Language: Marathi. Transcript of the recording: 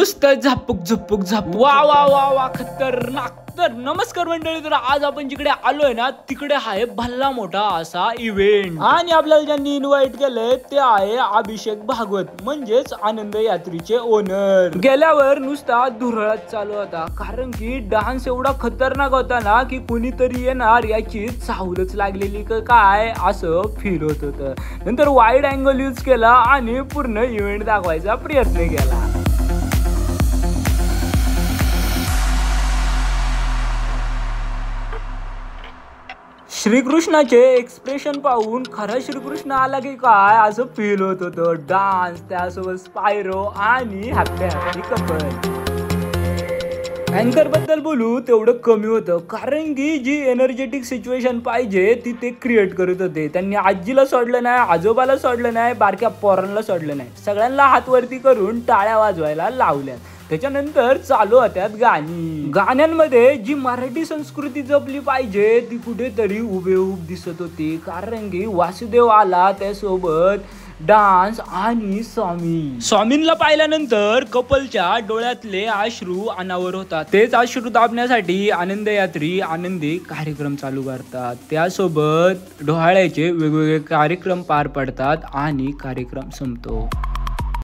नुसतं झापूक झुपूक झापूक वा वा वा वा खतरनाक। तर नमस्कार मंडळी, तर आज आपण जिकडे आलोय ना तिकडे आहे भल्ला मोठा असा इव्हेंट आणि आपल्याला ज्यांनी इन्व्हाइट केलंय ते आहे अभिषेक भागवत म्हणजेच आनंद यात्रेचे ओनर। गेल्यावर नुसता धुरळाच चालू होता कारण की डान्स एवढा खतरनाक होता ना की कुणीतरी येणार याची चाहूलच लागलेली काय असं फील होत होतं। नंतर वाईड अँगल यूज केला आणि पूर्ण इव्हेंट दाखवायचा प्रयत्न केला। श्रीकृष्णाचे एक्सप्रेशन पाहून खरा श्रीकृष्ण आला की काय असं फील होत होतं। डान्स त्यासोबत स्पायरो आणि हॅपी हॅपी कपल। अँकर बद्दल बोलू तेवढं कमी होतं कारण की जी एनर्जेटिक सिच्युएशन पाहिजे ती ते क्रिएट करत होते। त्यांनी आजीला सोडलं नाही, आजोबाला सोडलं नाही, बारक्या पोरांना सोडलं नाही, सगळ्यांना हात वरती करून टाळ्या वाजवायला लावल्या। त्याच्यानंतर चालू होत्यात गाणी। गाण्यांमध्ये जी मराठी संस्कृती जपली पाहिजे ती कुठेतरी हुबेहूब दिसत होती कारण की वासुदेव आला त्यासोबत डान्स आणि स्वामींना पाहिल्यानंतर कपलच्या डोळ्यातले अश्रू अनावर होतात। तेच अश्रू दाबण्यासाठी आनंद यात्री आनंदी कार्यक्रम चालू करतात। त्यासोबत डोहाळ्याचे वेगवेगळे कार्यक्रम पार पडतात आणि कार्यक्रम संपतो।